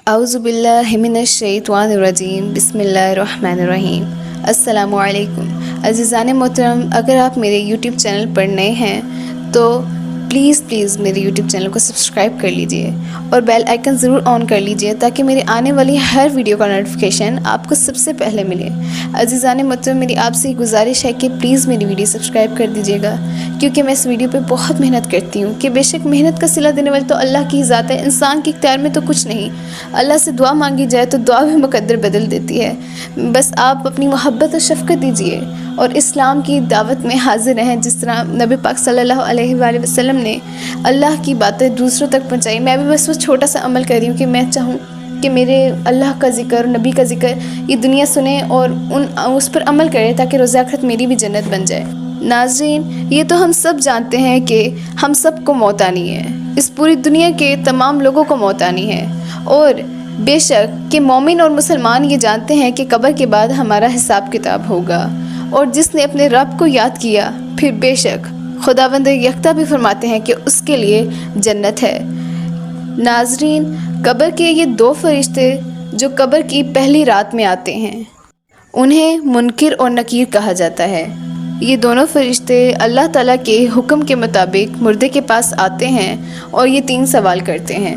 اعوذ باللہ من الشیطان الرجیم بسم اللہ الرحمن الرحیم۔ السلام علیکم عزیزان محترم، اگر آپ میرے یوٹیوب چینل پر نئے ہیں تو پلیز میرے یوٹیوب چینل کو سبسکرائب کر لیجئے اور بیل آئیکن ضرور آن کر لیجئے تاکہ میرے آنے والی ہر ویڈیو کا نوٹیفیکیشن آپ کو سب سے پہلے ملے۔ عزیزان محترم، میری آپ سے گزارش ہے کہ پلیز میری ویڈیو سبسکرائب کر دیجئے گا، کیونکہ میں اس ویڈیو پہ بہت محنت کرتی ہوں کہ بے شک محنت کا صلہ دینے والی تو اللہ کی ذات ہے، انسان کے اختیار میں تو کچھ نہیں۔ اللہ سے دعا مانگی جائے تو دعا بھی مقدر بدل دیتی ہے۔ بس آپ اپنی محبت اور شفقت دیجئے اور اسلام کی دعوت میں حاضر رہیں، جس طرح نبی پاک صلی اللہ علیہ وآلہ وسلم نے اللہ کی باتیں دوسروں تک پہنچائی۔ میں بھی بس چھوٹا سا عمل کر رہی ہوں کہ میں چاہوں کہ میرے اللہ کا ذکر، نبی کا ذکر یہ دنیا سنے اور اس پر عمل کرے تاکہ روز آخرت میری بھی جنت بن جائے۔ ناظرین، یہ تو ہم سب جانتے ہیں کہ ہم سب کو موت آنی ہے، اس پوری دنیا کے تمام لوگوں کو موت آنی ہے، اور بے شک کہ مومن اور مسلمان یہ جانتے ہیں کہ قبر کے بعد ہمارا حساب کتاب ہوگا، اور جس نے اپنے رب کو یاد کیا پھر بے شک خداوند یکتا بھی فرماتے ہیں کہ اس کے لیے جنت ہے۔ ناظرین، قبر کے یہ دو فرشتے جو قبر کی پہلی رات میں آتے ہیں انہیں منکر اور نکیر کہا جاتا ہے۔ یہ دونوں فرشتے اللہ تعالیٰ کے حکم کے مطابق مردے کے پاس آتے ہیں اور یہ 3 سوال کرتے ہیں۔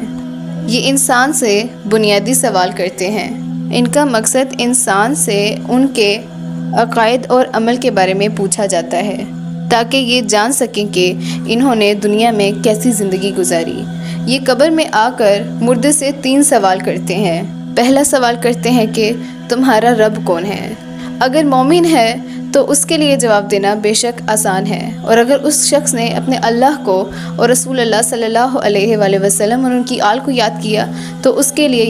یہ انسان سے بنیادی سوال کرتے ہیں۔ ان کا مقصد انسان سے ان کے عقائد اور عمل کے بارے میں پوچھا جاتا ہے تاکہ یہ جان سکیں کہ انہوں نے دنیا میں کیسی زندگی گزاری۔ یہ قبر میں آ کر مردے سے 3 سوال کرتے ہیں۔ پہلا سوال کرتے ہیں کہ تمہارا رب کون ہے؟ اگر مومن ہے تو اس کے لیے جواب دینا بے شک آسان ہے، اور اگر اس شخص نے اپنے اللہ کو اور رسول اللہ صلی اللہ علیہ وآلہ وسلم اور ان کی آل کو یاد کیا تو اس کے لیے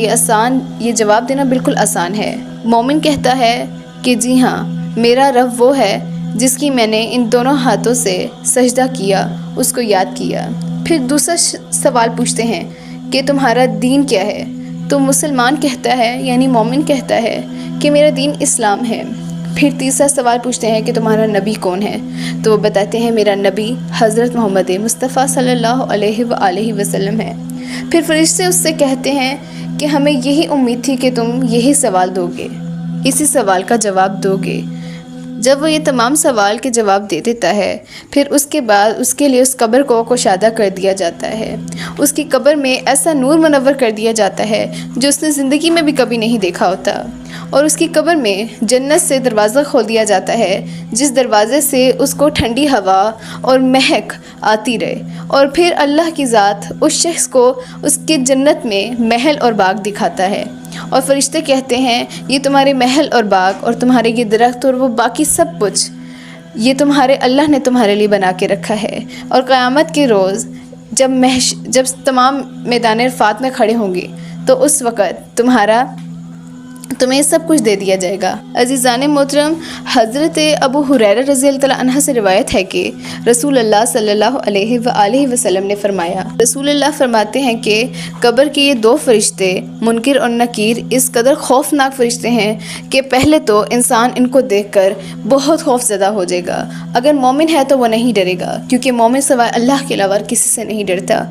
یہ جواب دینا بالکل آسان ہے۔ مومن کہتا ہے کہ جی ہاں، میرا رب وہ ہے جس کی میں نے ان دونوں ہاتھوں سے سجدہ کیا، اس کو یاد کیا۔ پھر دوسرا سوال پوچھتے ہیں کہ تمہارا دین کیا ہے؟ تو مسلمان کہتا ہے، یعنی مومن کہتا ہے کہ میرا دین اسلام ہے۔ پھر تیسرا سوال پوچھتے ہیں کہ تمہارا نبی کون ہے؟ تو وہ بتاتے ہیں میرا نبی حضرت محمد مصطفیٰ صلی اللہ علیہ وآلہ وسلم ہے۔ پھر فرشتے اس سے کہتے ہیں کہ ہمیں یہی امید تھی کہ تم یہی سوال دو گے، اسی سوال کا جواب دو گے۔ جب وہ یہ تمام سوال کے جواب دے دیتا ہے پھر اس کے بعد اس کے لیے اس قبر کو کشادہ کر دیا جاتا ہے۔ اس کی قبر میں ایسا نور منور کر دیا جاتا ہے جو اس نے زندگی میں بھی کبھی نہیں دیکھا ہوتا، اور اس کی قبر میں جنت سے دروازہ کھول دیا جاتا ہے جس دروازے سے اس کو ٹھنڈی ہوا اور مہک آتی رہے، اور پھر اللہ کی ذات اس شخص کو اس کے جنت میں محل اور باغ دکھاتا ہے، اور فرشتے کہتے ہیں یہ تمہارے محل اور باغ اور تمہارے یہ درخت اور وہ باقی سب کچھ یہ تمہارے اللہ نے تمہارے لیے بنا کے رکھا ہے، اور قیامت کے روز جب تمام میدان عرفات میں کھڑے ہوں گے تو اس وقت تمہیں سب کچھ دے دیا جائے گا۔ عزیزان محترم، حضرت ابو ہریرہ رضی اللہ عنہ سے روایت ہے کہ رسول اللہ صلی اللہ علیہ وآلہ وسلم نے فرمایا، رسول اللہ فرماتے ہیں کہ قبر کے یہ 2 فرشتے منکر اور نکیر اس قدر خوفناک فرشتے ہیں کہ پہلے تو انسان ان کو دیکھ کر بہت خوف زدہ ہو جائے گا۔ اگر مومن ہے تو وہ نہیں ڈرے گا، کیونکہ مومن سوائے اللہ کے علاوہ کسی سے نہیں ڈرتا۔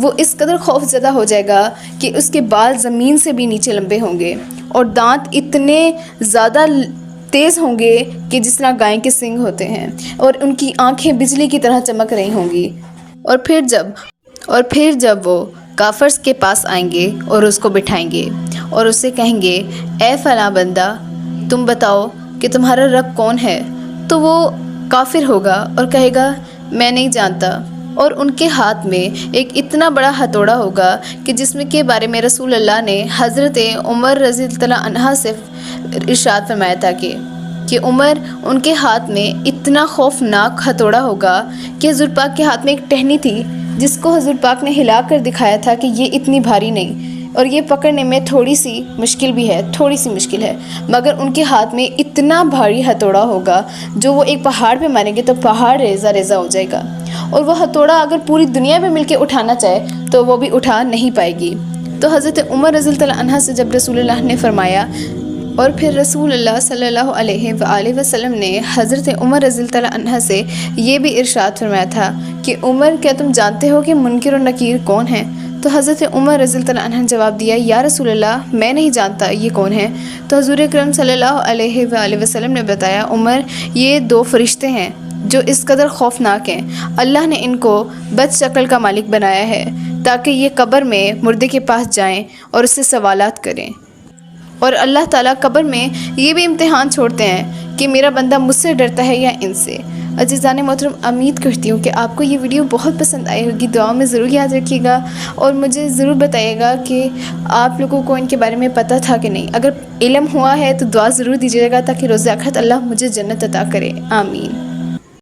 وہ اس قدر خوف زدہ ہو جائے گا کہ اس کے بال زمین سے بھی نیچے لمبے ہوں گے، اور دانت اتنے زیادہ تیز ہوں گے کہ جس طرح گائے کے سنگ ہوتے ہیں، اور ان کی آنکھیں بجلی کی طرح چمک رہی ہوں گی۔ اور پھر جب وہ کافر کے پاس آئیں گے اور اس کو بٹھائیں گے اور اس سے کہیں گے اے فلاں بندہ، تم بتاؤ کہ تمہارا رب کون ہے؟ تو وہ کافر ہوگا اور کہے گا میں نہیں جانتا، اور ان کے ہاتھ میں ایک اتنا بڑا ہتھوڑا ہوگا کہ جس میں کے بارے میں رسول اللہ نے حضرت عمر رضی اللہ عنہ سے ارشاد فرمایا تھا کہ عمر ان کے ہاتھ میں اتنا خوفناک ہتھوڑا ہوگا کہ حضور پاک کے ہاتھ میں ایک ٹہنی تھی جس کو حضور پاک نے ہلا کر دکھایا تھا کہ یہ اتنی بھاری نہیں، اور یہ پکڑنے میں تھوڑی سی مشکل ہے، مگر ان کے ہاتھ میں اتنا بھاری ہتھوڑا ہوگا جو وہ ایک پہاڑ پہ ماریں گے تو پہاڑ ریزہ ریزہ ہو جائے گا، اور وہ ہتھوڑا اگر پوری دنیا میں مل کے اٹھانا چاہے تو وہ بھی اٹھا نہیں پائے گی۔ تو حضرت عمر رضی اللہ عنہ سے جب رسول اللہ نے فرمایا، اور پھر رسول اللہ صلی اللہ علیہ وآلہ وسلم نے حضرت عمر رضی اللہ عنہ سے یہ بھی ارشاد فرمایا تھا کہ عمر، کیا تم جانتے ہو کہ منکر اور نکیر کون ہیں؟ تو حضرت عمر رضی اللہ عنہ نے جواب دیا یا رسول اللہ میں نہیں جانتا یہ کون ہے۔ تو حضور اکرم صلی اللہ علیہ وآلہ وسلم نے بتایا عمر یہ 2 فرشتے ہیں جو اس قدر خوفناک ہیں، اللہ نے ان کو بد شکل کا مالک بنایا ہے تاکہ یہ قبر میں مردے کے پاس جائیں اور اس سے سوالات کریں، اور اللہ تعالیٰ قبر میں یہ بھی امتحان چھوڑتے ہیں کہ میرا بندہ مجھ سے ڈرتا ہے یا ان سے۔ عزیزان محترم، امید کرتی ہوں کہ آپ کو یہ ویڈیو بہت پسند آئی ہوگی، دعا میں ضرور یاد رکھیے گا اور مجھے ضرور بتائیے گا کہ آپ لوگوں کو ان کے بارے میں پتہ تھا کہ نہیں۔ اگر علم ہوا ہے تو دعا ضرور دیجیے گا تاکہ روز آخرت اللہ مجھے جنت عطا کرے، آمین۔